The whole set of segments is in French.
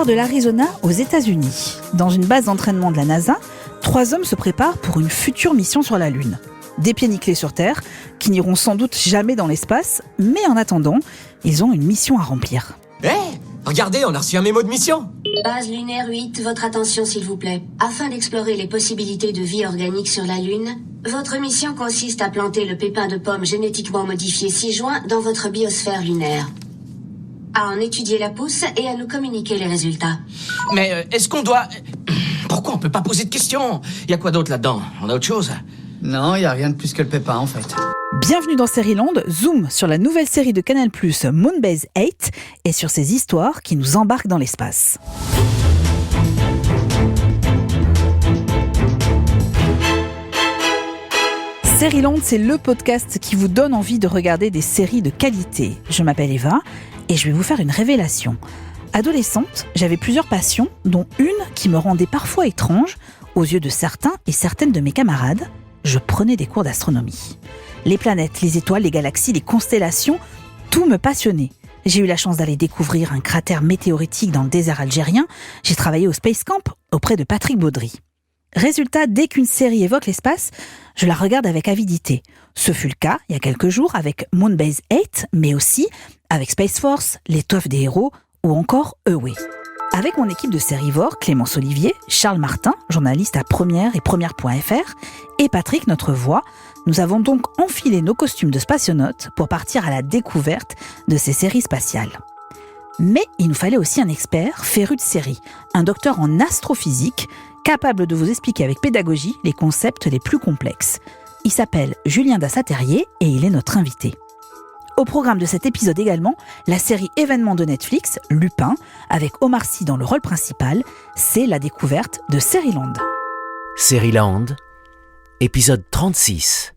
de l'Arizona aux États-Unis. Dans une base d'entraînement de la NASA, 3 hommes se préparent pour une future mission sur la Lune. Des pieds nickelés sur Terre, qui n'iront sans doute jamais dans l'espace, mais en attendant, ils ont une mission à remplir. Regardez, on a reçu un mémo de mission. Base lunaire 8, votre attention s'il vous plaît. Afin d'explorer les possibilités de vie organique sur la Lune, votre mission consiste à planter le pépin de pomme génétiquement modifié 6 juin dans votre biosphère lunaire. À en étudier la pousse et à nous communiquer les résultats. Mais est-ce qu'on doit... Pourquoi on peut pas poser de questions? Y a quoi d'autre là-dedans? On a autre chose? Non, y a rien de plus que le pépin en fait. Bienvenue dans Seriland, zoom sur la nouvelle série de Canal+, Moonbase 8, et sur ces histoires qui nous embarquent dans l'espace. Seriland, c'est le podcast qui vous donne envie de regarder des séries de qualité. Je m'appelle Eva, et je vais vous faire une révélation. Adolescente, j'avais plusieurs passions, dont une qui me rendait parfois étrange aux yeux de certains et certaines de mes camarades. Je prenais des cours d'astronomie. Les planètes, les étoiles, les galaxies, les constellations, tout me passionnait. J'ai eu la chance d'aller découvrir un cratère météoritique dans le désert algérien. J'ai travaillé au Space Camp auprès de Patrick Baudry. Résultat, dès qu'une série évoque l'espace, je la regarde avec avidité. Ce fut le cas il y a quelques jours avec Moonbase 8, mais aussi avec Space Force, l'étoffe des héros ou encore Away. Avec mon équipe de Sérivore, Clémence Olivier, Charles Martin, journaliste à Première et Première.fr, et Patrick, notre voix, nous avons donc enfilé nos costumes de spationautes pour partir à la découverte de ces séries spatiales. Mais il nous fallait aussi un expert féru de séries, un docteur en astrophysique, capable de vous expliquer avec pédagogie les concepts les plus complexes. Il s'appelle Julien Dassaterrier et il est notre invité. Au programme de cet épisode également, la série événement de Netflix, Lupin, avec Omar Sy dans le rôle principal, c'est la découverte de Seriland. Seriland, épisode 36.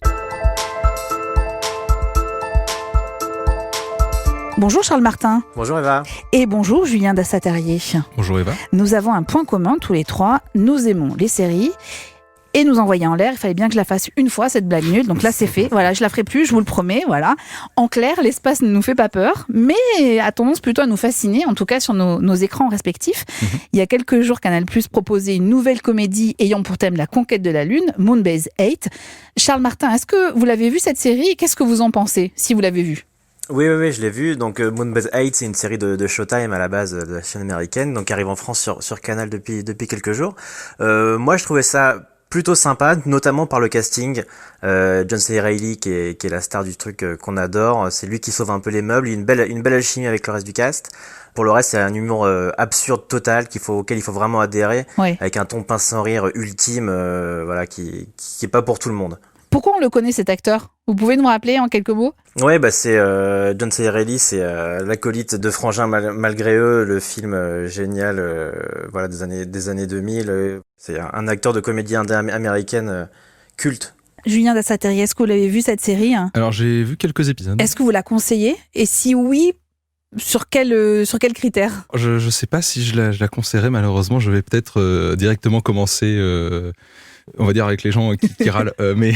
Bonjour Charles Martin. Bonjour Eva. Et bonjour Julien Dassaterrier. Bonjour Eva. Nous avons un point commun tous les trois, nous aimons les séries. Et nous envoyer en l'air, il fallait bien que je la fasse une fois, cette blague nulle. Donc là, c'est fait. Voilà, je la ferai plus, je vous le promets. Voilà. En clair, l'espace ne nous fait pas peur, mais a tendance plutôt à nous fasciner, en tout cas sur nos écrans respectifs. Il y a quelques jours, Canal+ proposait une nouvelle comédie ayant pour thème la conquête de la Lune, Moonbase 8. Charles Martin, est-ce que vous l'avez vue cette série et qu'est-ce que vous en pensez, si vous l'avez vue? Oui, je l'ai vu. Donc Moonbase 8, c'est une série de Showtime à la base de la chaîne américaine, donc qui arrive en France sur Canal depuis quelques jours. Moi, je trouvais ça plutôt sympa, notamment par le casting. John C. Reilly qui est la star du truc qu'on adore, c'est lui qui sauve un peu les meubles. Il y a une belle alchimie avec le reste du cast. Pour le reste, c'est un humour absurde total auquel il faut vraiment adhérer, Oui. avec un ton pince sans rire ultime, voilà, qui est pas pour tout le monde. Pourquoi on le connaît cet acteur? Vous pouvez nous rappeler en quelques mots? Ouais, c'est John C. Reilly, c'est l'acolyte de Frangin malgré eux, le film génial, voilà, des années 2000. C'est un acteur de comédie américaine culte. Julien Dassaterrier, est-ce que vous l'avez vu cette série? Alors j'ai vu quelques épisodes. Est-ce que vous la conseillez? Et si oui, sur quels critères? Je sais pas si je la conseillerais, malheureusement. Je vais peut-être directement commencer... on va dire avec les gens qui râlent, mais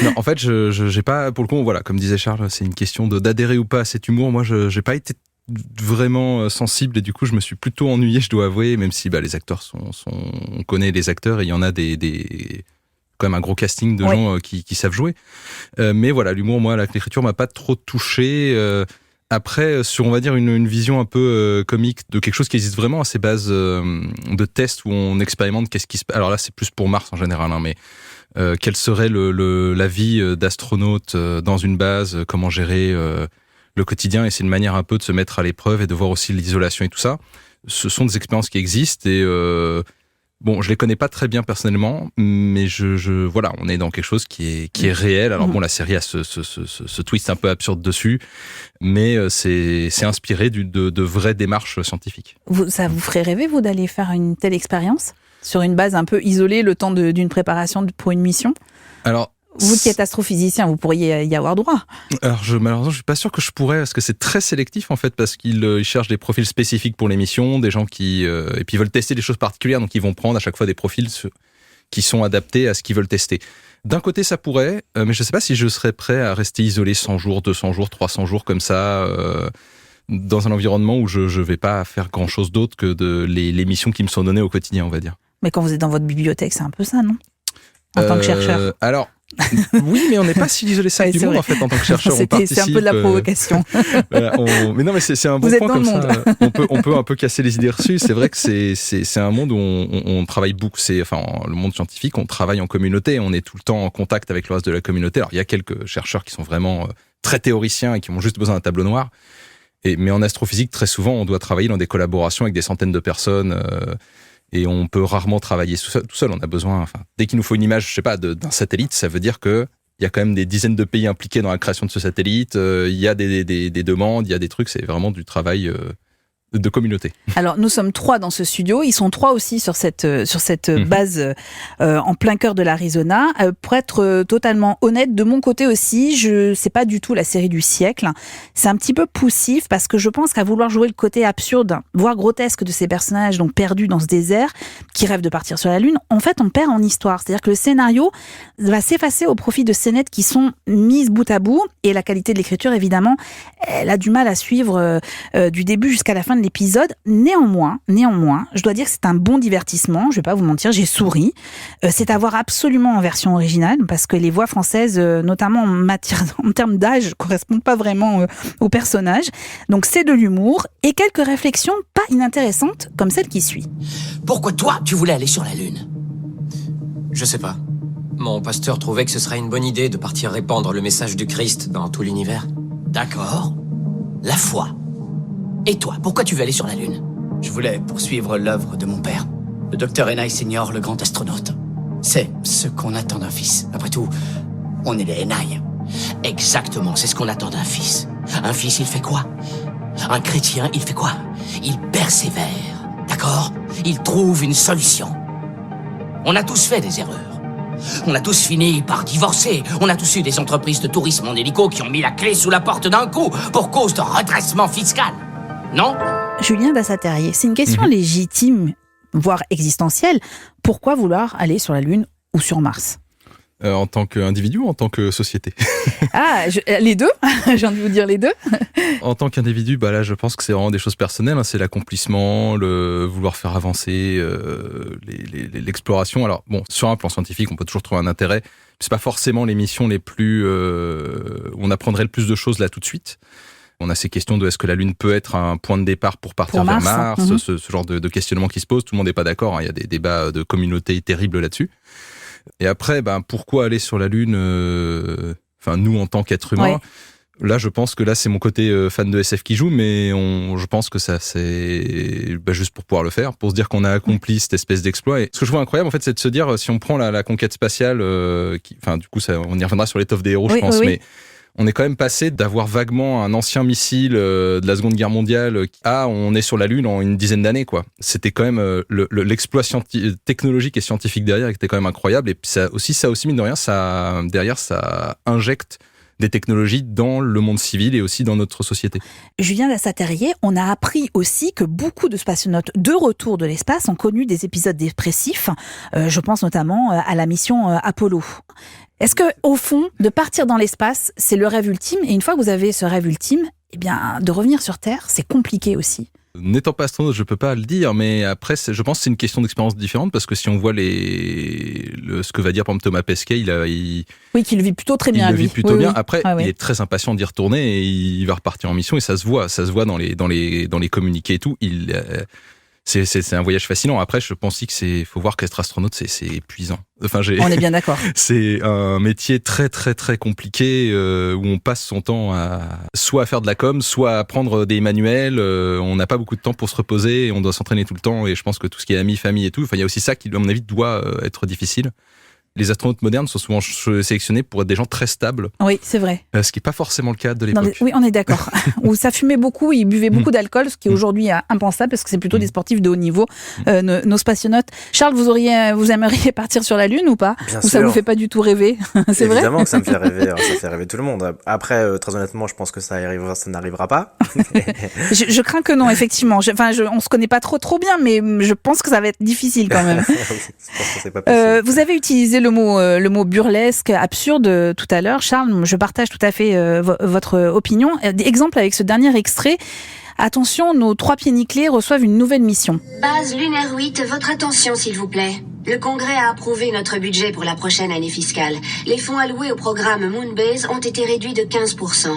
non, en fait, j'ai pas, pour le coup, voilà, comme disait Charles, c'est une question d'adhérer ou pas à cet humour. Moi, j'ai pas été vraiment sensible et du coup, je me suis plutôt ennuyé, je dois avouer, même si les acteurs on connaît les acteurs et il y en a quand même un gros casting de gens qui savent jouer. Mais voilà, l'humour, moi, l'écriture m'a pas trop touché. Après, sur, on va dire, une vision un peu comique de quelque chose qui existe vraiment à ces bases de tests où on expérimente qu'est-ce qui se passe. Alors là, c'est plus pour Mars en général, hein, mais quelle serait la vie d'astronaute dans une base, comment gérer le quotidien, et c'est une manière un peu de se mettre à l'épreuve et de voir aussi l'isolation et tout ça. Ce sont des expériences qui existent et bon, je les connais pas très bien personnellement, mais voilà, on est dans quelque chose qui est réel. Alors bon, la série a ce twist un peu absurde dessus, mais c'est inspiré de vraies démarches scientifiques. Ça vous ferait rêver, vous, d'aller faire une telle expérience sur une base un peu isolée, le temps d'une préparation pour une mission? Alors, vous qui êtes astrophysicien, vous pourriez y avoir droit. Alors, malheureusement, je suis pas sûr que je pourrais, parce que c'est très sélectif, en fait, parce qu'ils cherchent des profils spécifiques pour l'émission, des gens qui, et puis ils veulent tester des choses particulières, donc ils vont prendre à chaque fois des profils qui sont adaptés à ce qu'ils veulent tester. D'un côté, ça pourrait, mais je sais pas si je serais prêt à rester isolé 100 jours, 200 jours, 300 jours comme ça, dans un environnement où je vais pas faire grand chose d'autre que les missions qui me sont données au quotidien, on va dire. Mais quand vous êtes dans votre bibliothèque, c'est un peu ça, non? En tant que chercheur. Alors, oui, mais on n'est pas si isolé ça du monde, en fait, en tant que chercheur. C'est un peu de la provocation. Voilà, mais non, mais c'est un bon vous point êtes comme dans le ça. On peut un peu casser les idées reçues. C'est vrai que c'est un monde où on travaille beaucoup. Le monde scientifique, on travaille en communauté. On est tout le temps en contact avec le reste de la communauté. Alors, il y a quelques chercheurs qui sont vraiment très théoriciens et qui ont juste besoin d'un tableau noir. Mais en astrophysique, très souvent, on doit travailler dans des collaborations avec des centaines de personnes. Et on peut rarement travailler tout seul. On a besoin, dès qu'il nous faut une image, je sais pas, d'un satellite, ça veut dire que il y a quand même des dizaines de pays impliqués dans la création de ce satellite. Il y a des demandes, il y a des trucs. C'est vraiment du travail de communauté. Alors, nous sommes 3 dans ce studio. Ils sont 3 aussi sur cette base en plein cœur de l'Arizona. Pour être totalement honnête, de mon côté aussi, c'est pas du tout la série du siècle. C'est un petit peu poussif parce que je pense qu'à vouloir jouer le côté absurde, voire grotesque de ces personnages donc perdus dans ce désert, qui rêvent de partir sur la Lune, en fait, on perd en histoire. C'est-à-dire que le scénario va s'effacer au profit de scénettes qui sont mises bout à bout. Et la qualité de l'écriture, évidemment, elle a du mal à suivre du début jusqu'à la fin de l'épisode. Néanmoins, je dois dire que c'est un bon divertissement. Je vais pas vous mentir, j'ai souri. C'est à voir absolument en version originale parce que les voix françaises, notamment en termes d'âge, correspondent pas vraiment aux personnages. Donc c'est de l'humour et quelques réflexions pas inintéressantes comme celle qui suit. Pourquoi toi, tu voulais aller sur la Lune? Je sais pas. Mon pasteur trouvait que ce serait une bonne idée de partir répandre le message du Christ dans tout l'univers. D'accord. La foi. Et toi, pourquoi tu veux aller sur la Lune? Je voulais poursuivre l'œuvre de mon père, le Dr. Enai Senior, le grand astronaute. C'est ce qu'on attend d'un fils. Après tout, on est les Enai. Exactement, c'est ce qu'on attend d'un fils. Un fils, il fait quoi? Un chrétien, il fait quoi? Il persévère, d'accord? Il trouve une solution. On a tous fait des erreurs. On a tous fini par divorcer. On a tous eu des entreprises de tourisme en hélico qui ont mis la clé sous la porte d'un coup pour cause de redressement fiscal. Non? Julien Dassaterrier, c'est une question légitime, voire existentielle. Pourquoi vouloir aller sur la Lune ou sur Mars? En tant qu'individu ou en tant que société? Les deux. J'ai envie de vous dire les deux. En tant qu'individu, là, je pense que c'est vraiment des choses personnelles. C'est l'accomplissement, le vouloir faire avancer, l'exploration. Alors, bon, sur un plan scientifique, on peut toujours trouver un intérêt. C'est pas forcément les missions les plus où on apprendrait le plus de choses là tout de suite. On a ces questions de est-ce que la Lune peut être un point de départ pour partir vers Mars, ce genre de questionnement qui se pose. Tout le monde n'est pas d'accord. Il y a des débats de communauté terribles là-dessus. Et après, pourquoi aller sur la Lune nous, en tant qu'être humain, là, je pense que c'est mon côté fan de SF qui joue, mais je pense que ça, c'est juste pour pouvoir le faire, pour se dire qu'on a accompli cette espèce d'exploit. Et ce que je trouve incroyable, en fait, c'est de se dire, si on prend la conquête spatiale, du coup, on y reviendra sur l'étoffe des héros, je pense, mais on est quand même passé d'avoir vaguement un ancien missile de la Seconde Guerre mondiale à on est sur la Lune en une dizaine d'années, quoi. C'était quand même l'exploit technologique et scientifique derrière était quand même incroyable. Et puis ça aussi mine de rien, ça injecte des technologies dans le monde civil et aussi dans notre société. Julien Dassaterrier, on a appris aussi que beaucoup de spationautes de retour de l'espace ont connu des épisodes dépressifs. Je pense notamment à la mission Apollo. Est-ce que, au fond, de partir dans l'espace, c'est le rêve ultime? Et une fois que vous avez ce rêve ultime, de revenir sur Terre, c'est compliqué aussi. N'étant pas astronaute, je peux pas le dire, mais après, je pense que c'est une question d'expérience différente parce que si on voit ce que va dire par exemple Thomas Pesquet, oui, qu'il le vit plutôt très bien. Il le vit plutôt bien. Oui. Après, il est très impatient d'y retourner et il va repartir en mission et ça se voit dans les communiqués et tout. C'est un voyage fascinant. Après, je pense aussi qu'il faut voir qu'être astronaute, c'est épuisant. On est bien d'accord. C'est un métier très très très compliqué où on passe son temps soit à faire de la com, soit à prendre des manuels. On n'a pas beaucoup de temps pour se reposer et on doit s'entraîner tout le temps. Et je pense que tout ce qui est amis, famille et tout, il y a aussi ça qui, à mon avis, doit être difficile. Les astronautes modernes sont souvent sélectionnés pour être des gens très stables. Oui, c'est vrai. Ce qui n'est pas forcément le cas de l'époque. Oui, on est d'accord. Où ça fumait beaucoup, ils buvaient beaucoup d'alcool, ce qui est aujourd'hui impensable parce que c'est plutôt des sportifs de haut niveau, nos spationautes. Charles, vous aimeriez partir sur la Lune ou pas? Bien ou sûr. Ça vous fait pas du tout rêver? C'est vrai? Évidemment que ça me fait rêver. Ça fait rêver tout le monde. Après, très honnêtement, je pense que ça n'arrivera pas. je crains que non, effectivement. On se connaît pas trop bien, mais je pense que ça va être difficile quand même. Oui, je pense que c'est pas possible. Vous avez utilisé le mot burlesque, absurde tout à l'heure. Charles, je partage tout à fait votre opinion. Exemple avec ce dernier extrait. Attention, nos 3 pieds nickelés reçoivent une nouvelle mission. Base Lunaire 8, votre attention s'il vous plaît. Le Congrès a approuvé notre budget pour la prochaine année fiscale. Les fonds alloués au programme Moonbase ont été réduits de 15%.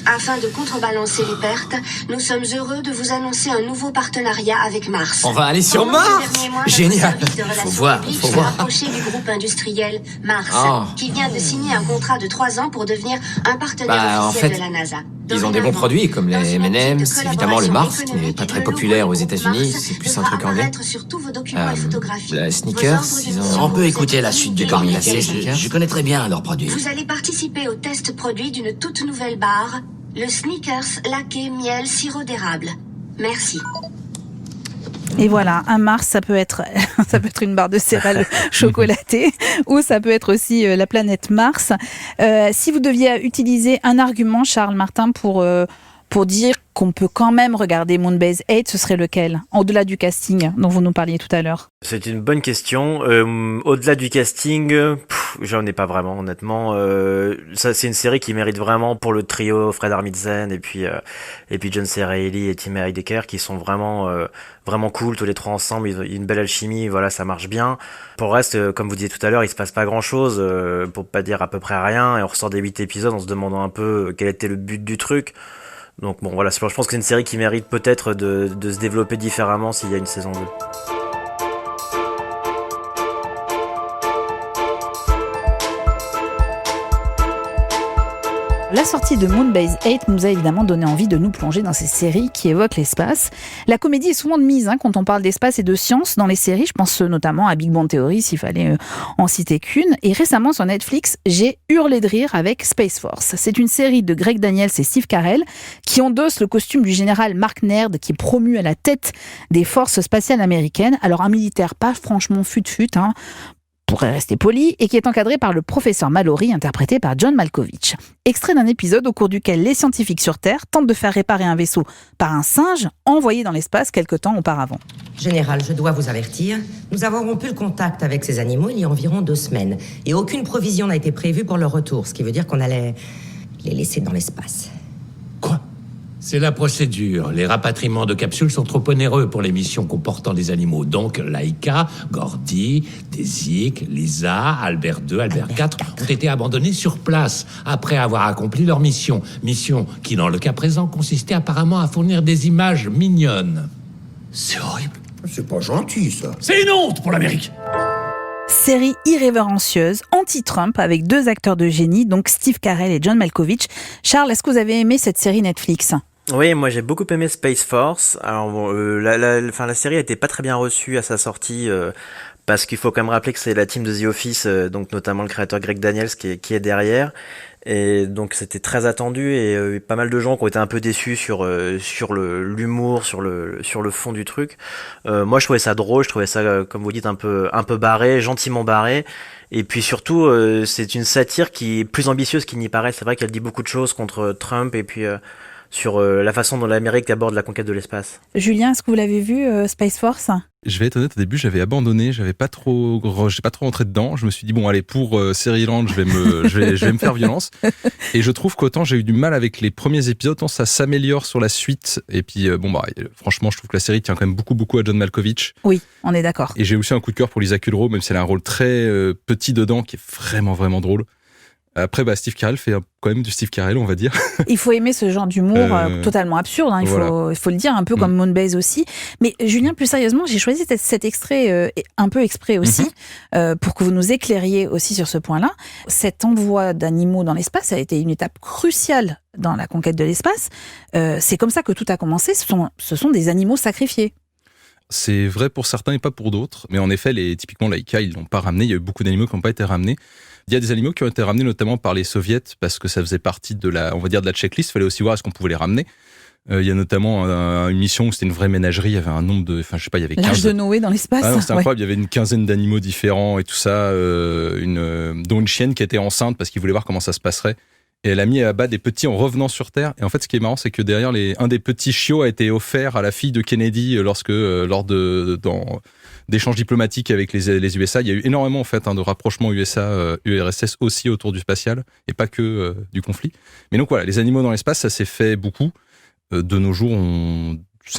Afin de contrebalancer les pertes, nous sommes heureux de vous annoncer un nouveau partenariat avec Mars. On va aller sur Pendant ces Mars. derniers mois, Génial. notre service de relations voir, publiques faut s'est voir. rapproché du groupe industriel Mars, Oh. qui vient de signer un contrat de 3 ans pour devenir un partenaire Bah, en officiel fait, de la NASA. Ils ont des bons produits comme les Dans une M&M's, optique de évidemment le collaboration Mars, qui n'est économique, pas très le logo populaire du aux groupe États-Unis, Mars c'est plus un devra truc anglais. apparaître sur tous vos documents et photographies. La Vos Snickers, ordres de ils ont- mission On peut vous écouter la êtes suite du communiqués. communiqué. Je connais très bien leurs produits. Vous allez participer au test produit d'une toute nouvelle barre, le Snickers laqué miel sirop d'érable. Merci. Et voilà, un Mars, ça peut être une barre de céréales chocolatée ou ça peut être aussi la planète Mars. Si vous deviez utiliser un argument, Charles Martin, pour dire qu'on peut quand même regarder Moonbase 8, ce serait lequel ? Au-delà du casting dont vous nous parliez tout à l'heure. C'est une bonne question. Au-delà du casting, j'en ai pas vraiment, honnêtement. Ça, c'est une série qui mérite vraiment pour le trio Fred Armisen et puis John C. Reilly et Tim Heidecker qui sont vraiment cool tous les 3 ensemble. Il y a une belle alchimie, voilà, ça marche bien. Pour le reste, comme vous disiez tout à l'heure, il se passe pas grand-chose, pour pas dire à peu près rien. Et on ressort des 8 épisodes en se demandant un peu quel était le but du truc. Donc bon, voilà, je pense que c'est une série qui mérite peut-être de se développer différemment s'il y a une saison 2. La sortie de Moonbase 8 nous a évidemment donné envie de nous plonger dans ces séries qui évoquent l'espace. La comédie est souvent de mise quand on parle d'espace et de science dans les séries. Je pense notamment à Big Bang Theory, s'il fallait en citer qu'une. Et récemment sur Netflix, j'ai hurlé de rire avec Space Force. C'est une série de Greg Daniels et Steve Carell qui endossent le costume du général Mark Nerd qui est promu à la tête des forces spatiales américaines. Alors un militaire pas franchement fut-fut, pourrait rester poli, et qui est encadré par le professeur Mallory, interprété par John Malkovich. Extrait d'un épisode au cours duquel les scientifiques sur Terre tentent de faire réparer un vaisseau par un singe envoyé dans l'espace quelque temps auparavant. Général, je dois vous avertir, nous avons rompu le contact avec ces animaux il y a environ 2 semaines, et aucune provision n'a été prévue pour leur retour, ce qui veut dire qu'on allait les laisser dans l'espace. Quoi ? C'est la procédure. Les rapatriements de capsules sont trop onéreux pour les missions comportant des animaux. Donc, Laika, Gordy, Desic, Lisa, Albert 2, Albert 4 ont été abandonnés sur place après avoir accompli leur mission. Mission qui, dans le cas présent, consistait apparemment à fournir des images mignonnes. C'est horrible. C'est pas gentil, ça. C'est une honte pour l'Amérique. Série irrévérencieuse, anti-Trump, avec 2 acteurs de génie, donc Steve Carell et John Malkovich. Charles, est-ce que vous avez aimé cette série Netflix ? Oui, moi j'ai beaucoup aimé Space Force. Alors bon, la série a été pas très bien reçue à sa sortie parce qu'il faut quand même rappeler que c'est la team de The Office, donc notamment le créateur Greg Daniels qui est derrière. Et donc c'était très attendu et pas mal de gens qui ont été un peu déçus sur l'humour, sur le fond du truc. Moi je trouvais ça drôle, je trouvais ça comme vous dites un peu barré, gentiment barré. Et puis surtout c'est une satire qui est plus ambitieuse qu'il n'y paraît. C'est vrai qu'elle dit beaucoup de choses contre Trump et puis sur la façon dont l'Amérique aborde la conquête de l'espace. Julien, est-ce que vous l'avez vu, Space Force ? Je vais être honnête, au début, j'avais abandonné, j'ai pas trop rentré dedans. Je me suis dit, bon, allez, pour Serial, je vais me faire violence. Et je trouve qu'autant j'ai eu du mal avec les premiers épisodes, autant ça s'améliore sur la suite. Et puis, franchement, je trouve que la série tient quand même beaucoup à John Malkovich. Oui, on est d'accord. Et j'ai aussi un coup de cœur pour Lisa Kudrow, même si elle a un rôle très petit dedans, qui est vraiment drôle. Après, Steve Carell fait quand même du Steve Carell, on va dire. Il faut aimer ce genre d'humour totalement absurde, il faut le dire, un peu comme Moonbase aussi. Mais Julien, plus sérieusement, j'ai choisi cet extrait un peu exprès aussi, pour que vous nous éclairiez aussi sur ce point-là. Cet envoi d'animaux dans l'espace a été une étape cruciale dans la conquête de l'espace. C'est comme ça que tout a commencé, ce sont des animaux sacrifiés. C'est vrai pour certains et pas pour d'autres. Mais en effet, typiquement Laika, ils l'ont pas ramené. Il y a eu beaucoup d'animaux qui n'ont pas été ramenés. Il y a des animaux qui ont été ramenés notamment par les soviets parce que ça faisait partie de la checklist. Il fallait aussi voir est-ce qu'on pouvait les ramener. Il y a notamment une mission où c'était une vraie ménagerie. Il y avait un nombre de, il y avait 15. L'âge de Noé dans l'espace. Ah non, c'était incroyable. Il y avait une quinzaine d'animaux différents et tout ça. Dont une chienne qui était enceinte parce qu'ils voulaient voir comment ça se passerait. Et elle a mis à bas des petits en revenant sur Terre. Et en fait, ce qui est marrant, c'est que derrière, un des petits chiots a été offert à la fille de Kennedy lors d'échanges diplomatiques avec les USA. Il y a eu énormément en fait de rapprochements USA-URSS aussi autour du spatial et pas que du conflit. Mais donc voilà, les animaux dans l'espace, ça s'est fait beaucoup. De nos jours,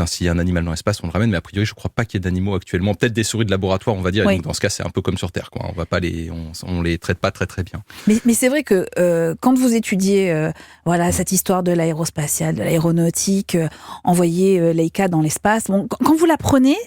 s'il y a un animal dans l'espace, on le ramène, mais a priori, je crois pas qu'il y ait d'animaux actuellement. Peut-être des souris de laboratoire, on va dire. Oui. Et donc, dans ce cas, c'est un peu comme sur Terre, quoi. On les traite pas très très bien. Mais c'est vrai que quand vous étudiez cette histoire de l'aérospatiale, de l'aéronautique, envoyer Laika dans l'espace, quand vous l'apprenez,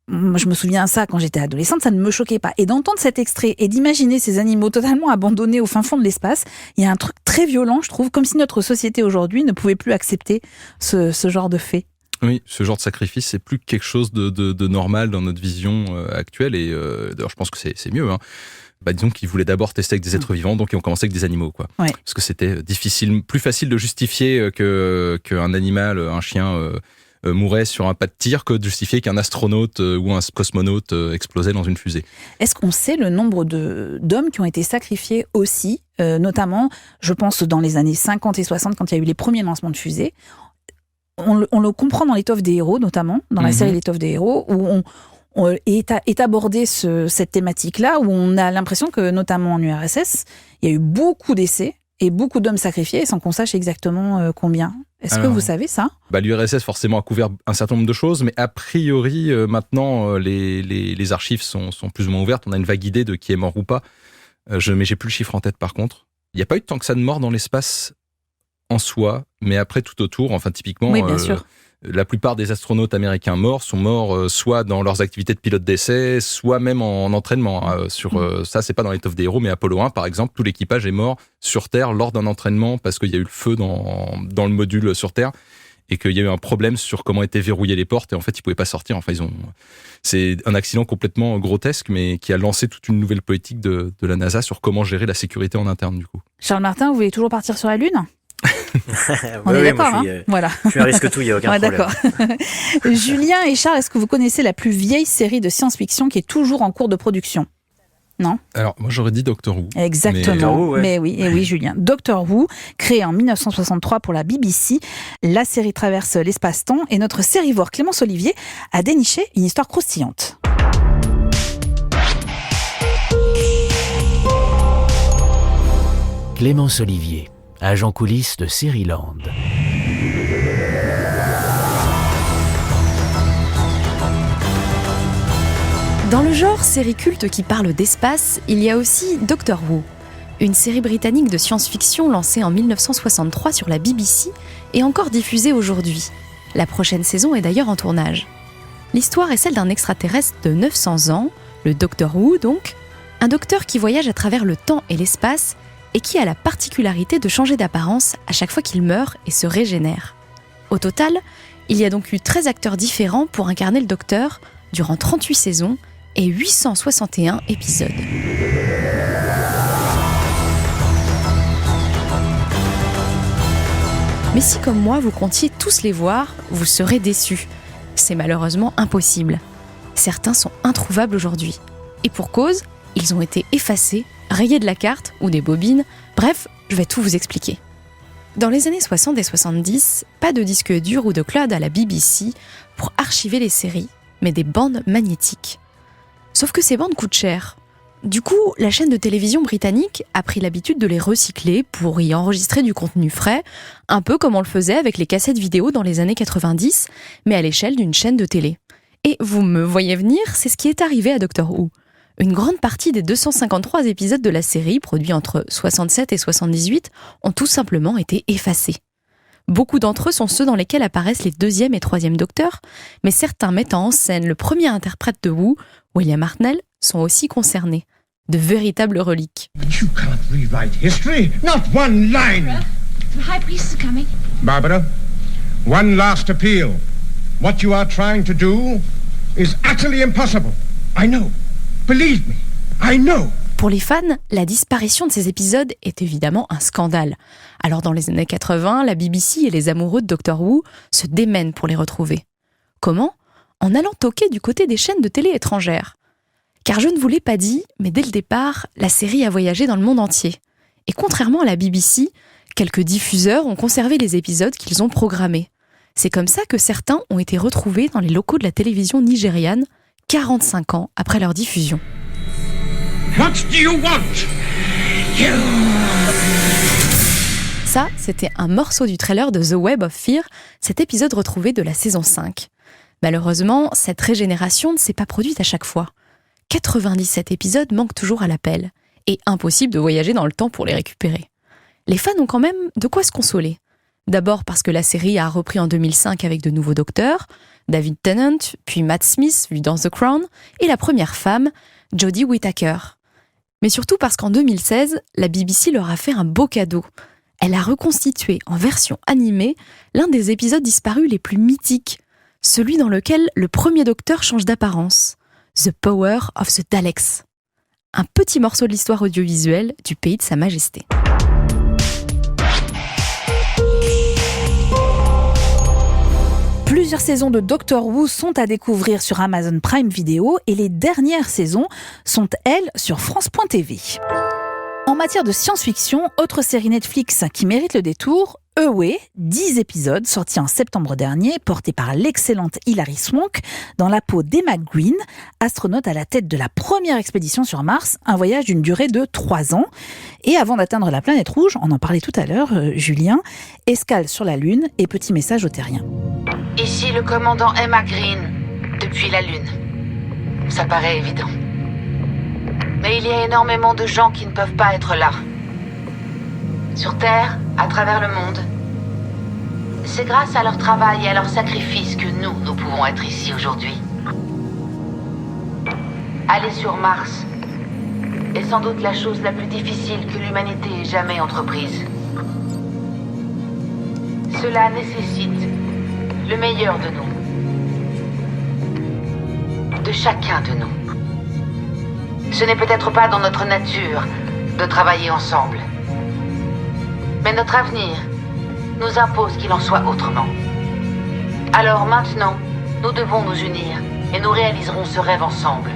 moi, je me souviens de ça quand j'étais adolescente, ça ne me choquait pas. Et d'entendre cet extrait et d'imaginer ces animaux totalement abandonnés au fin fond de l'espace, il y a un truc très violent, je trouve, comme si notre société aujourd'hui ne pouvait plus accepter ce genre de fait. Oui, ce genre de sacrifice, c'est plus quelque chose de normal dans notre vision actuelle. Et d'ailleurs, je pense que c'est mieux. Hein. Disons qu'ils voulaient d'abord tester avec des êtres vivants, donc ils ont commencé avec des animaux, quoi. Ouais. Parce que c'était plus facile de justifier qu'un animal, un chien, mourait sur un pas de tir que de justifier qu'un astronaute ou un cosmonaute explosait dans une fusée. Est-ce qu'on sait le nombre d'hommes qui ont été sacrifiés aussi, notamment, je pense, dans les années 50 et 60, quand il y a eu les premiers lancements de fusées? On le comprend dans l'étoffe des héros, notamment, dans la série L'étoffe des héros, où est abordée cette thématique-là, où on a l'impression que, notamment en URSS, il y a eu beaucoup d'essais et beaucoup d'hommes sacrifiés, sans qu'on sache exactement combien. Est-ce que vous savez ça ? L'URSS, forcément, a couvert un certain nombre de choses, mais a priori, maintenant, les archives sont plus ou moins ouvertes. On a une vague idée de qui est mort ou pas. Mais j'ai plus le chiffre en tête, par contre. Il n'y a pas eu tant que ça de morts dans l'espace en soi, mais après tout autour, enfin typiquement, oui, bien sûr. La plupart des astronautes américains morts sont morts soit dans leurs activités de pilote d'essai, soit même en entraînement. Ça, c'est pas dans l'étoffe des héros, mais Apollo 1, par exemple, tout l'équipage est mort sur Terre lors d'un entraînement parce qu'il y a eu le feu dans le module sur Terre et qu'il y a eu un problème sur comment étaient verrouillées les portes et en fait, ils pouvaient pas sortir. Enfin, c'est un accident complètement grotesque, mais qui a lancé toute une nouvelle politique de la NASA sur comment gérer la sécurité en interne, du coup. Charles Martin, vous voulez toujours partir sur la Lune ? On est d'accord, je suis un risque tout, il n'y a aucun problème. D'accord. Julien et Charles, est-ce que vous connaissez la plus vieille série de science-fiction qui est toujours en cours de production ? Non ? Alors, moi, j'aurais dit Doctor Who. Exactement. Mais oui, Julien. Doctor Who, créé en 1963 pour la BBC, la série traverse l'espace-temps et notre sérivore Clémence Olivier a déniché une histoire croustillante. Clémence Olivier, agent coulisses de Seriland. Dans le genre série culte qui parle d'espace, il y a aussi Doctor Who, une série britannique de science-fiction lancée en 1963 sur la BBC et encore diffusée aujourd'hui. La prochaine saison est d'ailleurs en tournage. L'histoire est celle d'un extraterrestre de 900 ans, le Doctor Who donc, un docteur qui voyage à travers le temps et l'espace et qui a la particularité de changer d'apparence à chaque fois qu'il meurt et se régénère. Au total, il y a donc eu 13 acteurs différents pour incarner le docteur durant 38 saisons et 861 épisodes. Mais si comme moi vous comptiez tous les voir, vous serez déçus. C'est malheureusement impossible. Certains sont introuvables aujourd'hui. Et pour cause, ils ont été effacés, rayés de la carte ou des bobines, bref, je vais tout vous expliquer. Dans les années 60 et 70, pas de disque dur ou de cloud à la BBC pour archiver les séries, mais des bandes magnétiques. Sauf que ces bandes coûtent cher. Du coup, la chaîne de télévision britannique a pris l'habitude de les recycler pour y enregistrer du contenu frais, un peu comme on le faisait avec les cassettes vidéo dans les années 90, mais à l'échelle d'une chaîne de télé. Et vous me voyez venir, c'est ce qui est arrivé à Doctor Who. Une grande partie des 253 épisodes de la série, produits entre 67 et 78, ont tout simplement été effacés. Beaucoup d'entre eux sont ceux dans lesquels apparaissent les deuxième et troisième docteurs, mais certains mettant en scène le premier interprète de Who, William Hartnell, sont aussi concernés. De véritables reliques. You can't rewrite history, not one line. The High Priest is coming. Barbara, one last appeal. What you are trying to do is utterly impossible. I know. Believe me, I know. Pour les fans, la disparition de ces épisodes est évidemment un scandale. Alors dans les années 80, la BBC et les amoureux de Doctor Who se démènent pour les retrouver. Comment ? En allant toquer du côté des chaînes de télé étrangères. Car je ne vous l'ai pas dit, mais dès le départ, la série a voyagé dans le monde entier. Et contrairement à la BBC, quelques diffuseurs ont conservé les épisodes qu'ils ont programmés. C'est comme ça que certains ont été retrouvés dans les locaux de la télévision nigériane, 45 ans après leur diffusion. What do you want? Ça, c'était un morceau du trailer de The Web of Fear, cet épisode retrouvé de la saison 5. Malheureusement, cette régénération ne s'est pas produite à chaque fois. 97 épisodes manquent toujours à l'appel, et impossible de voyager dans le temps pour les récupérer. Les fans ont quand même de quoi se consoler. D'abord parce que la série a repris en 2005 avec de nouveaux docteurs, David Tennant, puis Matt Smith, vu dans The Crown, et la première femme, Jodie Whittaker. Mais surtout parce qu'en 2016, la BBC leur a fait un beau cadeau. Elle a reconstitué en version animée l'un des épisodes disparus les plus mythiques, celui dans lequel le premier docteur change d'apparence, The Power of the Daleks. Un petit morceau de l'histoire audiovisuelle du pays de Sa Majesté. Plusieurs saisons de Doctor Who sont à découvrir sur Amazon Prime Video et les dernières saisons sont, elles, sur France.tv. En matière de science-fiction, autre série Netflix qui mérite le détour, Away, 10 épisodes sortis en septembre dernier, portés par l'excellente Hilary Swank, dans la peau d'Emma Green, astronaute à la tête de la première expédition sur Mars, un voyage d'une durée de 3 ans. Et avant d'atteindre la planète rouge, on en parlait tout à l'heure, Julien, escale sur la Lune et petit message aux terriens. Ici le commandant Emma Green, depuis la Lune. Ça paraît évident. Mais il y a énormément de gens qui ne peuvent pas être là. Sur Terre, à travers le monde. C'est grâce à leur travail et à leur sacrifice que nous pouvons être ici aujourd'hui. Aller sur Mars est sans doute la chose la plus difficile que l'humanité ait jamais entreprise. Cela nécessite le meilleur de nous. De chacun de nous. Ce n'est peut-être pas dans notre nature de travailler ensemble. Mais notre avenir nous impose qu'il en soit autrement. Alors maintenant, nous devons nous unir et nous réaliserons ce rêve ensemble.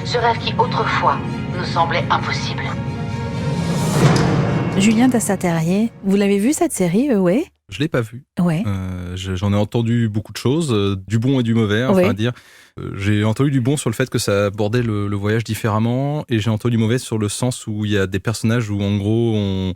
Ce rêve qui autrefois nous semblait impossible. Julien Tassaterrier, vous l'avez vu cette série, ouais? Je l'ai pas vue. Ouais. J'en ai entendu beaucoup de choses, du bon et du mauvais, enfin à dire. J'ai entendu du bon sur le fait que ça abordait le voyage différemment, et j'ai entendu du mauvais sur le sens où il y a des personnages où en gros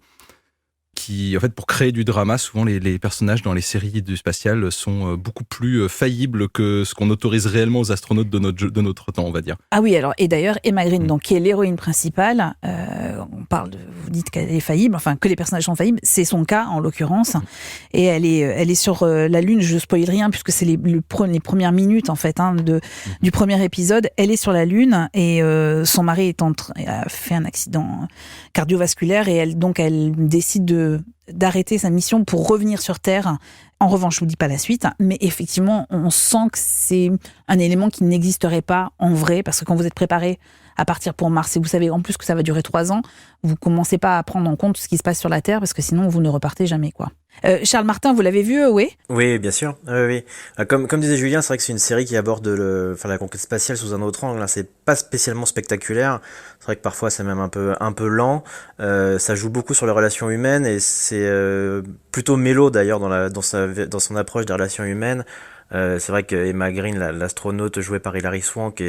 en fait, pour créer du drama, souvent les personnages dans les séries du spatial sont beaucoup plus faillibles que ce qu'on autorise réellement aux astronautes de notre temps, on va dire. Ah oui, alors, et d'ailleurs, Emma Green, donc, qui est l'héroïne principale, vous dites qu'elle est faillible, enfin, que les personnages sont faillibles, c'est son cas, en l'occurrence, et elle est sur la Lune, je spoil rien, puisque c'est les premières minutes, en fait, du premier épisode, elle est sur la Lune, et son mari a fait un accident cardiovasculaire, et elle décide d'arrêter sa mission pour revenir sur Terre. En revanche, je vous dis pas la suite, mais effectivement, on sent que c'est un élément qui n'existerait pas en vrai, parce que quand vous êtes préparé à partir pour Mars, et vous savez en plus que ça va durer 3 ans, vous commencez pas à prendre en compte ce qui se passe sur la Terre, parce que sinon vous ne repartez jamais, quoi. Charles Martin, vous l'avez vu, oui? Oui, bien sûr. Oui. Comme disait Julien, c'est vrai que c'est une série qui aborde la conquête spatiale sous un autre angle. C'est pas spécialement spectaculaire. C'est vrai que parfois c'est même un peu lent. Ça joue beaucoup sur les relations humaines, et c'est plutôt mélo d'ailleurs dans son approche des relations humaines. C'est vrai que Emma Green, l'astronaute jouée par Hilary Swank,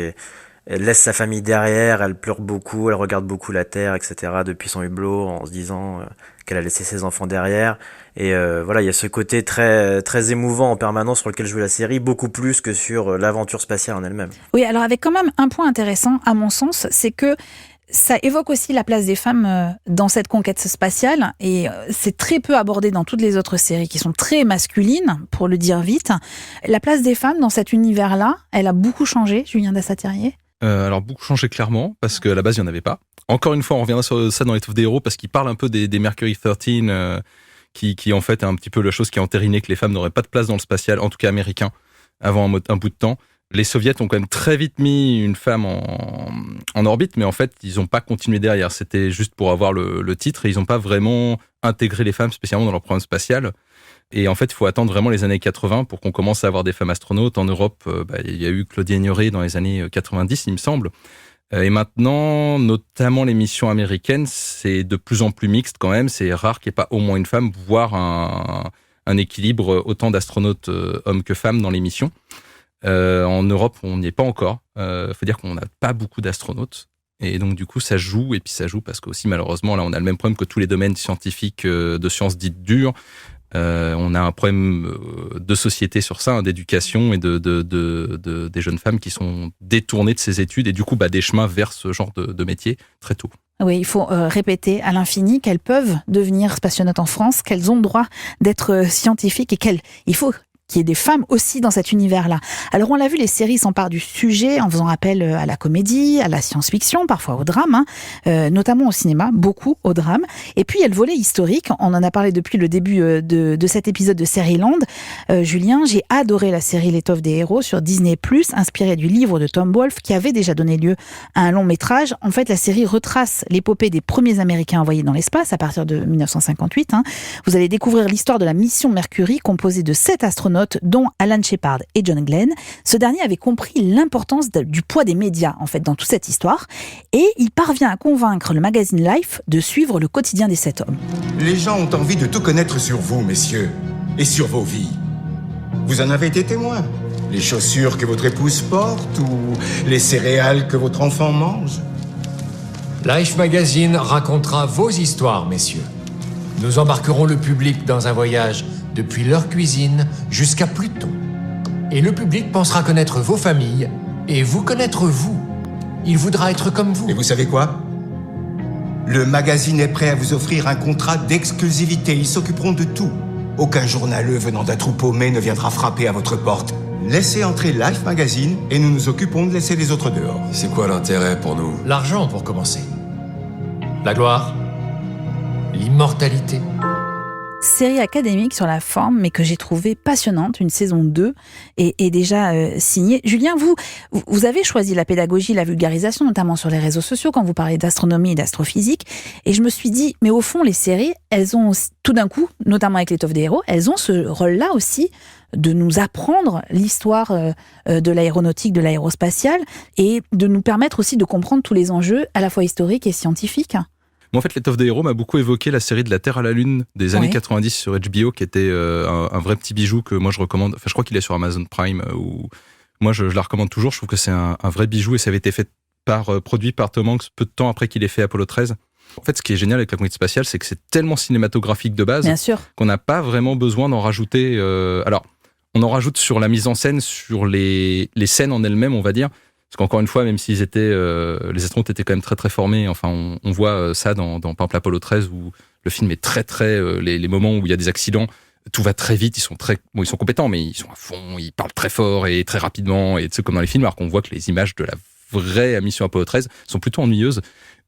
elle laisse sa famille derrière, elle pleure beaucoup, elle regarde beaucoup la Terre, etc. depuis son hublot, en se disant qu'elle a laissé ses enfants derrière. Et voilà, il y a ce côté très très émouvant en permanence sur lequel joue la série, beaucoup plus que sur l'aventure spatiale en elle-même. Oui, alors avec quand même un point intéressant, à mon sens, c'est que ça évoque aussi la place des femmes dans cette conquête spatiale, et c'est très peu abordé dans toutes les autres séries qui sont très masculines, pour le dire vite. La place des femmes dans cet univers-là, elle a beaucoup changé, Julien Tassaterrier? Alors beaucoup changé clairement, parce qu'à la base il n'y en avait pas. Encore une fois, on reviendra sur ça dans l'étoffe des héros, parce qu'il parle un peu des Mercury 13, qui en fait est un petit peu la chose qui a entériné que les femmes n'auraient pas de place dans le spatial, en tout cas américain, avant un bout de temps. Les soviets ont quand même très vite mis une femme en orbite, mais en fait ils n'ont pas continué derrière. C'était juste pour avoir le titre, et ils n'ont pas vraiment intégré les femmes spécialement dans leur programme spatial. Et en fait, il faut attendre vraiment les années 80 pour qu'on commence à avoir des femmes astronautes. En Europe, il y a eu Claudia Ignoré dans les années 90, il me semble. Et maintenant, notamment les missions américaines, c'est de plus en plus mixte quand même. C'est rare qu'il n'y ait pas au moins une femme, voire un équilibre autant d'astronautes hommes que femmes dans les missions. En Europe, on n'y est pas encore. Faut dire qu'on n'a pas beaucoup d'astronautes. Et donc, du coup, ça joue. Et puis, ça joue parce qu'aussi, malheureusement, là, on a le même problème que tous les domaines scientifiques de sciences dites dures. On a un problème de société sur ça, d'éducation et des jeunes femmes qui sont détournées de ces études et du coup, des chemins vers ce genre de métier très tôt. Oui, il faut répéter à l'infini qu'elles peuvent devenir spationautes en France, qu'elles ont le droit d'être scientifiques et il faut qu'il y ait des femmes aussi dans cet univers-là. Alors on l'a vu, les séries s'emparent du sujet en faisant appel à la comédie, à la science-fiction, parfois au drame, notamment au cinéma, beaucoup au drame. Et puis il y a le volet historique, on en a parlé depuis le début de cet épisode de Seriland. Julien, j'ai adoré la série L'étoffe des héros sur Disney+, inspirée du livre de Tom Wolfe qui avait déjà donné lieu à un long métrage. En fait, la série retrace l'épopée des premiers Américains envoyés dans l'espace à partir de 1958. Vous allez découvrir l'histoire de la mission Mercury composée de 7 astronautes dont Alan Shepard et John Glenn. Ce dernier avait compris l'importance du poids des médias en fait dans toute cette histoire et il parvient à convaincre le magazine Life de suivre le quotidien des 7 hommes. Les gens ont envie de tout connaître sur vous, messieurs, et sur vos vies. Vous en avez été témoins. Les chaussures que votre épouse porte ou les céréales que votre enfant mange. Life Magazine racontera vos histoires, messieurs. Nous embarquerons le public dans un voyage depuis leur cuisine jusqu'à Pluton. Et le public pensera connaître vos familles et vous connaître vous. Il voudra être comme vous. Et vous savez quoi ? Le magazine est prêt à vous offrir un contrat d'exclusivité. Ils s'occuperont de tout. Aucun journaleux venant d'un trou paumé ne viendra frapper à votre porte. Laissez entrer Life Magazine et nous nous occupons de laisser les autres dehors. C'est quoi l'intérêt pour nous ? L'argent pour commencer. La gloire. L'immortalité. Série académique sur la forme, mais que j'ai trouvée passionnante. Une saison 2 est déjà signée. Julien, vous avez choisi la pédagogie, la vulgarisation, notamment sur les réseaux sociaux, quand vous parlez d'astronomie et d'astrophysique. Et je me suis dit, mais au fond, les séries, elles ont tout d'un coup, notamment avec L'étoffe des héros, elles ont ce rôle-là aussi de nous apprendre l'histoire de l'aéronautique, de l'aérospatiale, et de nous permettre aussi de comprendre tous les enjeux, à la fois historiques et scientifiques. Moi, en fait, L'étoffe des héros m'a beaucoup évoqué la série de la Terre à la Lune des années 90 sur HBO, qui était un vrai petit bijou que moi je recommande. Enfin, je crois qu'il est sur Amazon Prime, où moi je la recommande toujours. Je trouve que c'est un vrai bijou et ça avait été produit par Tom Hanks peu de temps après qu'il ait fait Apollo 13. En fait, ce qui est génial avec la conquête spatiale, c'est que c'est tellement cinématographique de base qu'on n'a pas vraiment besoin d'en rajouter. Alors, on en rajoute sur la mise en scène, sur les scènes en elles-mêmes, on va dire. Parce qu'encore une fois, même s'ils étaient, les astronautes étaient quand même très très formés. Enfin, on voit ça dans par exemple Apollo 13 où le film est très très les moments où il y a des accidents, tout va très vite. Ils sont compétents, mais ils sont à fond. Ils parlent très fort et très rapidement et comme dans les films. Alors qu'on voit que les images de la vraie mission Apollo 13 sont plutôt ennuyeuses.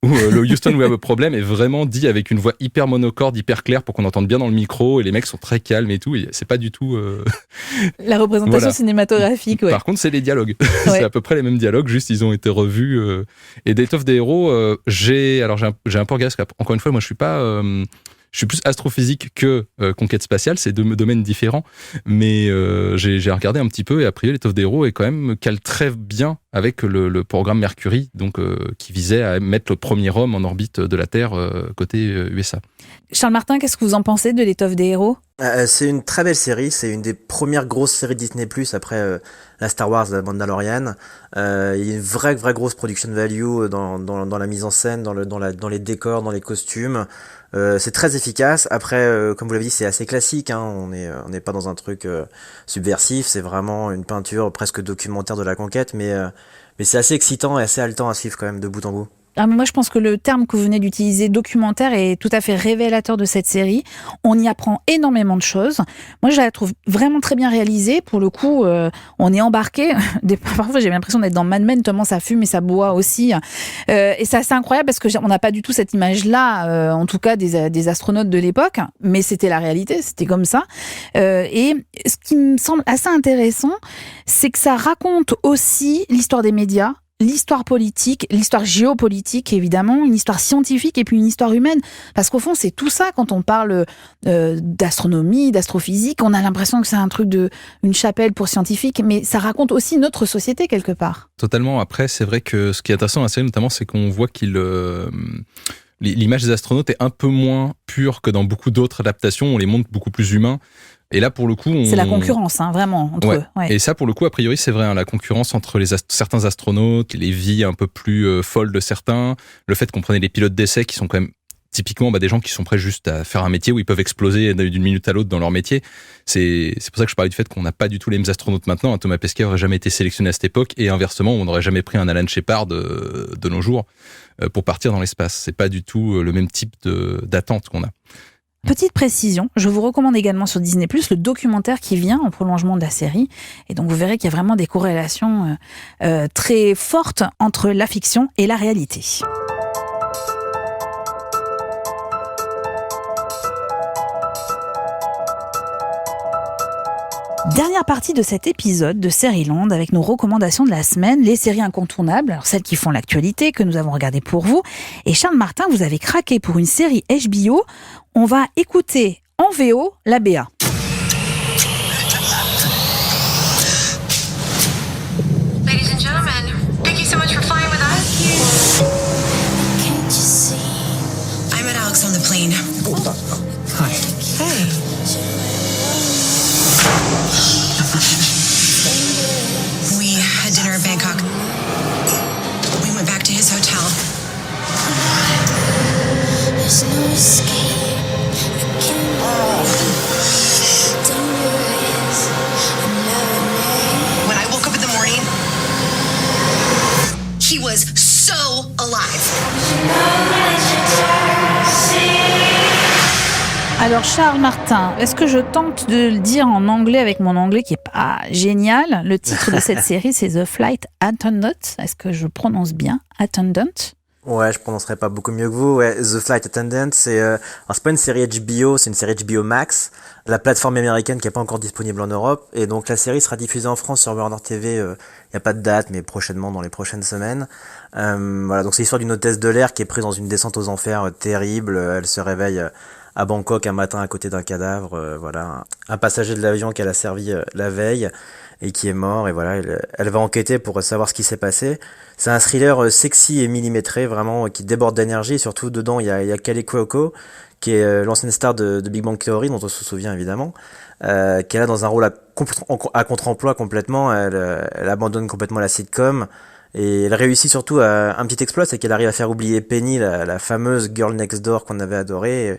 Où le Houston We Have a Problem est vraiment dit avec une voix hyper monocorde, hyper claire pour qu'on entende bien dans le micro et les mecs sont très calmes et tout. Et c'est pas du tout la représentation cinématographique. Ouais. Par contre, c'est les dialogues. C'est à peu près les mêmes dialogues, juste ils ont été revus. Et L'étoffe des héros, j'ai un peu regardé parce qu'encore une fois, moi je suis plus astrophysique que conquête spatiale, c'est deux domaines différents, mais j'ai regardé un petit peu et a priori L'étoffe des héros est quand même cale très bien avec le programme Mercury, donc qui visait à mettre le premier homme en orbite de la Terre côté USA. Charles Martin, qu'est-ce que vous en pensez de L'étoffe des héros ? C'est une très belle série, c'est une des premières grosses séries Disney+, après la Star Wars, la Mandalorian. Il y a une vraie grosse production value dans la mise en scène, dans les décors, dans les costumes. C'est très efficace. Après, comme vous l'avez dit, c'est assez classique. On n'est pas dans un truc subversif. C'est vraiment une peinture presque documentaire de la conquête, mais c'est assez excitant et assez haletant à suivre quand même de bout en bout. Ah, mais moi, je pense que le terme que vous venez d'utiliser, documentaire, est tout à fait révélateur de cette série. On y apprend énormément de choses. Moi, je la trouve vraiment très bien réalisée. Pour le coup, on est embarqué. Parfois, j'ai l'impression d'être dans Mad Men, tellement ça fume et ça boit aussi. Et c'est assez incroyable parce que on n'a pas du tout cette image-là, en tout cas des astronautes de l'époque. Mais c'était la réalité, c'était comme ça. Et ce qui me semble assez intéressant, c'est que ça raconte aussi l'histoire des médias, l'histoire politique, l'histoire géopolitique évidemment, une histoire scientifique et puis une histoire humaine. Parce qu'au fond, c'est tout ça quand on parle d'astronomie, d'astrophysique. On a l'impression que c'est un truc une chapelle pour scientifiques, mais ça raconte aussi notre société quelque part. Totalement. Après, c'est vrai que ce qui est intéressant dans la série notamment, c'est qu'on voit l'image des astronautes est un peu moins pure que dans beaucoup d'autres adaptations. On les montre beaucoup plus humains. Et là, pour le coup, c'est la concurrence, vraiment, entre eux. Ouais. Et ça, pour le coup, a priori, c'est vrai, la concurrence entre certains astronautes, les vies un peu plus folles de certains, le fait qu'on prenait les pilotes d'essai qui sont quand même typiquement des gens qui sont prêts juste à faire un métier où ils peuvent exploser d'une minute à l'autre dans leur métier. C'est pour ça que je parlais du fait qu'on n'a pas du tout les mêmes astronautes maintenant. Un Thomas Pesquet aurait jamais été sélectionné à cette époque, et inversement, on n'aurait jamais pris un Alan Shepard de nos jours pour partir dans l'espace. C'est pas du tout le même type d'attente qu'on a. Petite précision, je vous recommande également sur Disney+, le documentaire qui vient en prolongement de la série. Et donc vous verrez qu'il y a vraiment des corrélations très fortes entre la fiction et la réalité. Dernière partie de cet épisode de Sérieland avec nos recommandations de la semaine, les séries incontournables, alors celles qui font l'actualité, que nous avons regardées pour vous. Et Charles Martin, vous avez craqué pour une série HBO. On va écouter en VO la BA. Ladies and gentlemen, thank you so much for flying with us. Can't you see? I met Alex on the plane. Hi. Hey. We had dinner in Bangkok. We went back to his hotel. There's no escape. When I woke up in the morning, he was so alive. Alors Charles Martin, est-ce que je tente de le dire en anglais avec mon anglais qui est pas génial? Le titre de cette série, c'est The Flight Attendant. Est-ce que je prononce bien Attendant? Ouais, je prononcerai pas beaucoup mieux que vous. Ouais, The Flight Attendant, c'est pas une série HBO, c'est une série HBO Max, la plateforme américaine qui est pas encore disponible en Europe. Et donc la série sera diffusée en France sur Warner TV. Y a pas de date, mais prochainement, dans les prochaines semaines. Voilà, donc c'est l'histoire d'une hôtesse de l'air qui est prise dans une descente aux enfers terrible. Elle se réveille à Bangkok un matin à côté d'un cadavre. Voilà, un passager de l'avion qu'elle a servi la veille et qui est mort, et voilà, elle va enquêter pour savoir ce qui s'est passé. C'est un thriller sexy et millimétré, vraiment, qui déborde d'énergie. Surtout, dedans, il y a Kaley Cuoco, qui est l'ancienne star de Big Bang Theory, dont on se souvient évidemment, qui est là dans un rôle à contre-emploi complètement. Elle abandonne complètement la sitcom, et elle réussit surtout à un petit exploit, c'est qu'elle arrive à faire oublier Penny, la fameuse girl next door qu'on avait adorée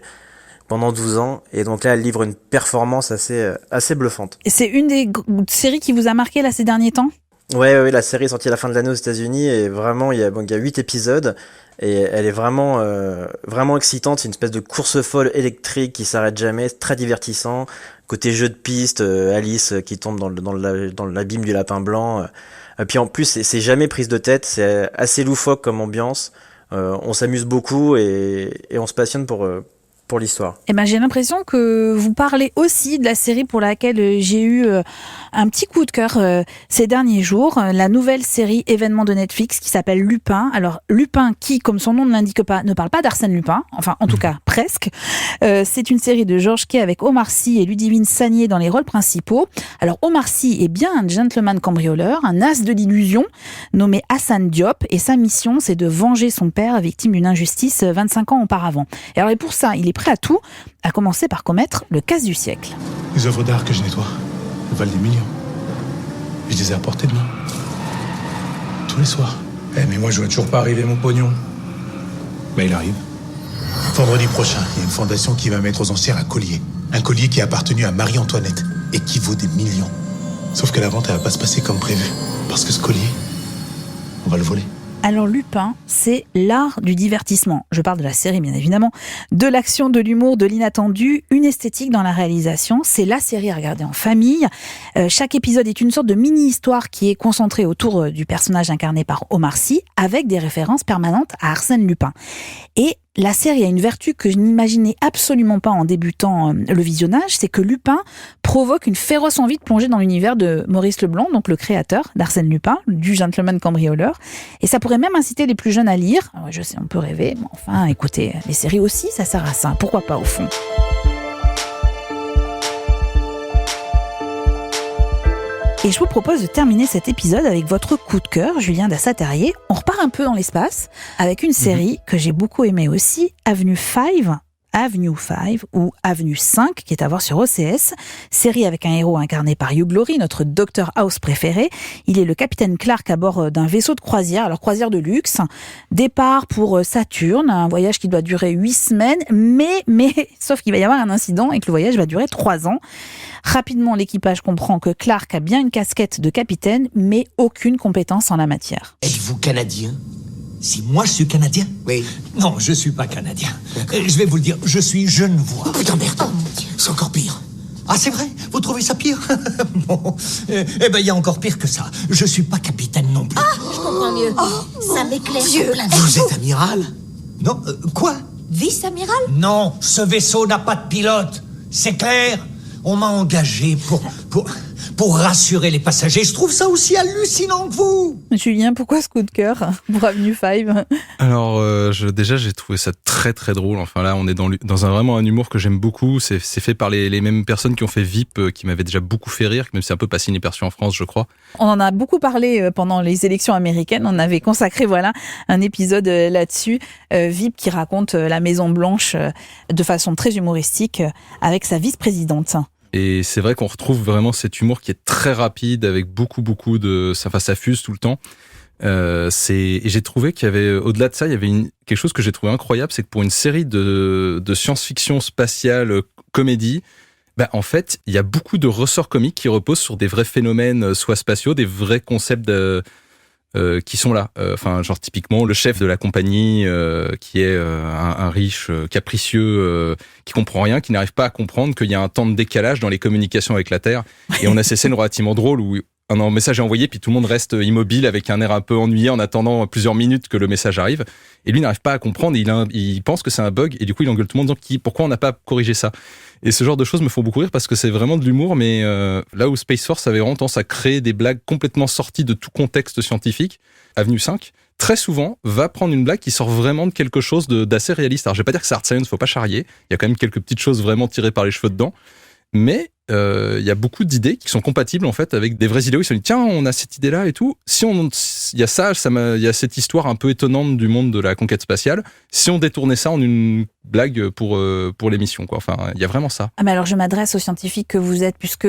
pendant 12 ans, et donc là elle livre une performance assez bluffante. Et c'est une des séries qui vous a marqué là ces derniers temps? Ouais, la série est sortie à la fin de l'année aux États-Unis, et vraiment il y a 8 épisodes, et elle est vraiment excitante. C'est une espèce de course folle électrique qui s'arrête jamais, c'est très divertissant. Côté jeu de piste, Alice qui tombe dans l'abîme du lapin blanc. Puis en plus c'est jamais prise de tête, c'est assez loufoque comme ambiance. On s'amuse beaucoup et on se passionne pour l'histoire. Eh ben, j'ai l'impression que vous parlez aussi de la série pour laquelle j'ai eu un petit coup de cœur ces derniers jours, la nouvelle série événement de Netflix qui s'appelle Lupin. Alors Lupin qui, comme son nom ne l'indique pas, ne parle pas d'Arsène Lupin, enfin en tout cas presque. C'est une série de Georges Quay avec Omar Sy et Ludivine Sagnier dans les rôles principaux. Alors Omar Sy est bien un gentleman cambrioleur, un as de l'illusion nommé Hassan Diop, et sa mission c'est de venger son père victime d'une injustice 25 ans auparavant. Et alors et pour ça, il est prêt à tout, à commencer par commettre le casse du siècle. Les œuvres d'art que je nettoie, elles valent des millions. Je les ai à portée de main. Tous les soirs. Mais moi, je vois toujours pas arriver mon pognon. Mais il arrive. Vendredi prochain, il y a une fondation qui va mettre aux enchères un collier. Un collier qui a appartenu à Marie-Antoinette et qui vaut des millions. Sauf que la vente, elle va pas se passer comme prévu. Parce que ce collier, on va le voler. Alors Lupin, c'est l'art du divertissement. Je parle de la série bien évidemment, de l'action, de l'humour, de l'inattendu, une esthétique dans la réalisation. C'est la série à regarder en famille. Chaque épisode est une sorte de mini-histoire qui est concentrée autour du personnage incarné par Omar Sy, avec des références permanentes à Arsène Lupin. Et la série a une vertu que je n'imaginais absolument pas en débutant le visionnage, c'est que Lupin provoque une féroce envie de plonger dans l'univers de Maurice Leblanc, donc le créateur d'Arsène Lupin, du gentleman cambrioleur. Et ça pourrait même inciter les plus jeunes à lire. Alors, je sais, on peut rêver, mais enfin, écoutez, les séries aussi, ça sert à ça. Pourquoi pas, au fond ? Et je vous propose de terminer cet épisode avec votre coup de cœur, Julien Dassat-Terrier. On repart un peu dans l'espace avec une série que j'ai beaucoup aimée aussi, Avenue 5, Avenue 5 ou Avenue 5 qui est à voir sur OCS, série avec un héros incarné par Hugh Laurie, notre Dr House préféré. Il est le capitaine Clark à bord d'un vaisseau de croisière, alors croisière de luxe, départ pour Saturne, un voyage qui doit durer 8 semaines, mais sauf qu'il va y avoir un incident et que le voyage va durer 3 ans. Rapidement, l'équipage comprend que Clark a bien une casquette de capitaine, mais aucune compétence en la matière. Êtes-vous Canadien ? Si moi je suis Canadien ? Oui. Non, je suis pas Canadien. Je vais vous le dire, je suis genevois. Oh putain, merde. Oh mon Dieu. C'est encore pire. Ah, c'est vrai ? Vous trouvez ça pire ? Bon. Eh ben, il y a encore pire que ça. Je suis pas capitaine non plus. Ah, je comprends mieux. Ça m'éclaire. Vous êtes amiral ? Non, quoi ? Vice-amiral ? Non, ce vaisseau n'a pas de pilote. C'est clair ? On m'a engagé pour rassurer les passagers. Je trouve ça aussi hallucinant que vous. Julien, pourquoi ce coup de cœur pour Avenue 5 ? Alors, déjà, j'ai trouvé ça très très drôle. Enfin là, on est dans vraiment un humour que j'aime beaucoup. C'est fait par les mêmes personnes qui ont fait VIP, qui m'avaient déjà beaucoup fait rire, même si c'est un peu passé inaperçu en France, je crois. On en a beaucoup parlé pendant les élections américaines. On avait consacré un épisode là-dessus. VIP qui raconte la Maison Blanche de façon très humoristique avec sa vice-présidente. Et c'est vrai qu'on retrouve vraiment cet humour qui est très rapide, avec beaucoup de... ça fuse tout le temps. Et j'ai trouvé qu'il y avait, au-delà de ça, il y avait quelque chose que j'ai trouvé incroyable, c'est que pour une série de science-fiction spatiale comédie, en fait, il y a beaucoup de ressorts comiques qui reposent sur des vrais phénomènes, soit spatiaux, des vrais concepts qui sont là. Enfin, genre typiquement le chef de la compagnie qui est un riche capricieux qui comprend rien, qui n'arrive pas à comprendre qu'il y a un temps de décalage dans les communications avec la Terre. Et on a ces scènes relativement drôles où un message est envoyé puis tout le monde reste immobile avec un air un peu ennuyé en attendant plusieurs minutes que le message arrive. Et lui n'arrive pas à comprendre, il pense que c'est un bug et du coup il engueule tout le monde en disant pourquoi on n'a pas corrigé ça. Et ce genre de choses me font beaucoup rire parce que c'est vraiment de l'humour, mais là où Space Force avait vraiment tendance à créer des blagues complètement sorties de tout contexte scientifique, Avenue 5, très souvent, va prendre une blague qui sort vraiment de quelque chose d'assez réaliste. Alors je vais pas dire que c'est art science, faut pas charrier, il y a quand même quelques petites choses vraiment tirées par les cheveux dedans, mais il y a beaucoup d'idées qui sont compatibles en fait avec des vraies idées où ils se disent tiens, on a cette idée là et tout, il y a il y a cette histoire un peu étonnante du monde de la conquête spatiale, si on détournait ça en une blague pour l'émission quoi. Enfin, il y a vraiment ça. Ah mais alors je m'adresse aux scientifiques que vous êtes, puisque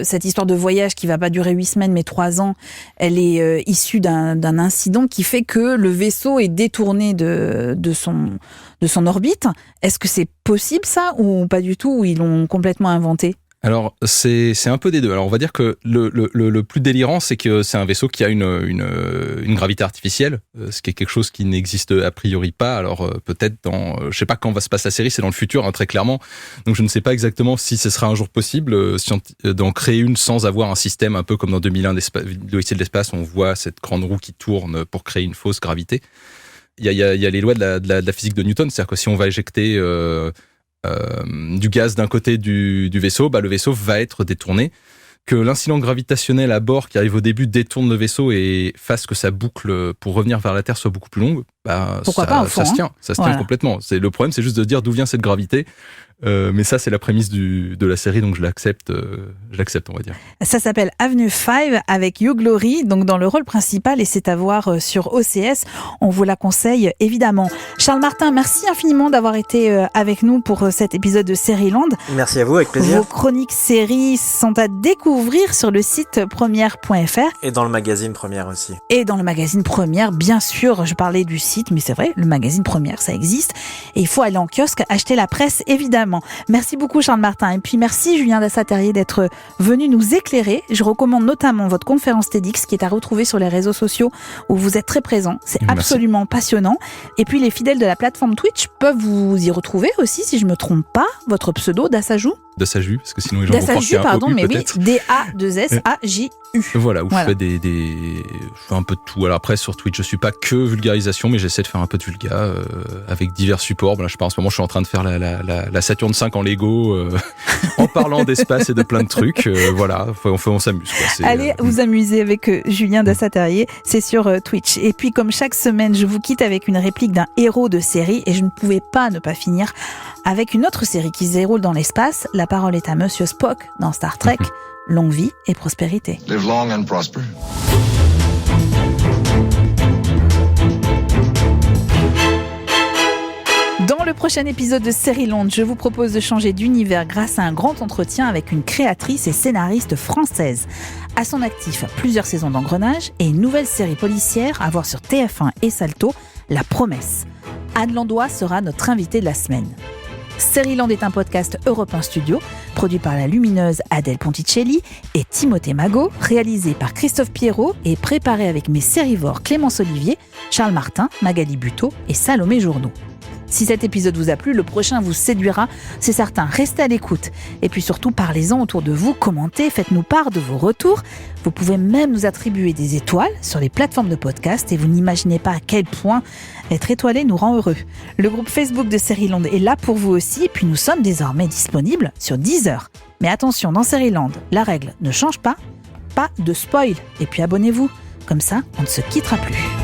cette histoire de voyage qui va pas durer 8 semaines mais 3 ans, elle est issue d'un incident qui fait que le vaisseau est détourné de son orbite. Est-ce que c'est possible ça ou pas du tout, ou ils l'ont complètement inventé ? Alors, c'est un peu des deux. Alors, on va dire que le plus délirant, c'est que c'est un vaisseau qui a une gravité artificielle, ce qui est quelque chose qui n'existe a priori pas. Alors, peut-être je sais pas quand va se passer la série, c'est dans le futur, hein, très clairement. Donc, je ne sais pas exactement si ce sera un jour possible d'en créer une sans avoir un système un peu comme dans 2001 l'Odyssée de l'espace, où on voit cette grande roue qui tourne pour créer une fausse gravité. Il y a les lois de la physique de Newton, c'est-à-dire que si on va éjecter du gaz d'un côté du vaisseau, le vaisseau va être détourné. Que l'incident gravitationnel à bord qui arrive au début détourne le vaisseau et fasse que sa boucle pour revenir vers la Terre soit beaucoup plus longue, pourquoi pas, au fond, ça se tient, voilà. Complètement. Le problème, c'est juste de dire d'où vient cette gravité. Mais ça, c'est la prémisse de la série, donc je l'accepte, on va dire. Ça s'appelle Avenue 5 avec Hugh Laurie, donc dans le rôle principal, et c'est à voir sur OCS. On vous la conseille évidemment. Charles Martin, merci infiniment d'avoir été avec nous pour cet épisode de Série-Land. Merci à vous, avec plaisir. Vos chroniques séries sont à découvrir sur le site première.fr. Et dans le magazine Première aussi. Et dans le magazine Première, bien sûr, je parlais du site, mais c'est vrai, le magazine Première, ça existe. Et il faut aller en kiosque, acheter la presse, évidemment. Merci beaucoup Charles Martin, et puis merci Julien Dassaterrier d'être venu nous éclairer. Je recommande notamment votre conférence TEDx qui est à retrouver sur les réseaux sociaux où vous êtes très présent. C'est absolument passionnant. Et puis les fidèles de la plateforme Twitch peuvent vous y retrouver aussi, si je me trompe pas, votre pseudo Dassaju. Dassaju, parce que sinon les gens vont croire qu'il y a un pardon, mais peut-être. Oui, D-A-2-S-A-J-U. Voilà, où je fais je fais un peu de tout. Alors après, sur Twitch, je suis pas que vulgarisation, mais j'essaie de faire un peu de vulga avec divers supports. Là, en ce moment, je suis en train de faire la Saturn 5 en Lego, en parlant d'espace et de plein de trucs. Voilà, on s'amuse. Allez vous amuser avec Julien Dassaterrier, c'est sur Twitch. Et puis, comme chaque semaine, je vous quitte avec une réplique d'un héros de série, et je ne pouvais pas ne pas finir avec une autre série qui se déroule dans l'espace. La parole est à Monsieur Spock dans Star Trek. Longue vie et prospérité. Live long and prosper. Dans le prochain épisode de Sérieland, je vous propose de changer d'univers grâce à un grand entretien avec une créatrice et scénariste française. À son actif, plusieurs saisons d'Engrenage et une nouvelle série policière à voir sur TF1 et Salto, La Promesse. Anne Landois sera notre invitée de la semaine. Sérieland est un podcast Europe 1 Studio, produit par la lumineuse Adèle Ponticelli et Timothée Magot, réalisé par Christophe Pierrot et préparé avec mes sérivores Clémence Olivier, Charles Martin, Magali Buteau et Salomé Journeau. Si cet épisode vous a plu, le prochain vous séduira, c'est certain, restez à l'écoute. Et puis surtout, parlez-en autour de vous, commentez, faites-nous part de vos retours. Vous pouvez même nous attribuer des étoiles sur les plateformes de podcast et vous n'imaginez pas à quel point être étoilé nous rend heureux. Le groupe Facebook de Sérieland est là pour vous aussi et puis nous sommes désormais disponibles sur Deezer. Mais attention, dans Sérieland, la règle ne change pas de spoil. Et puis abonnez-vous, comme ça on ne se quittera plus.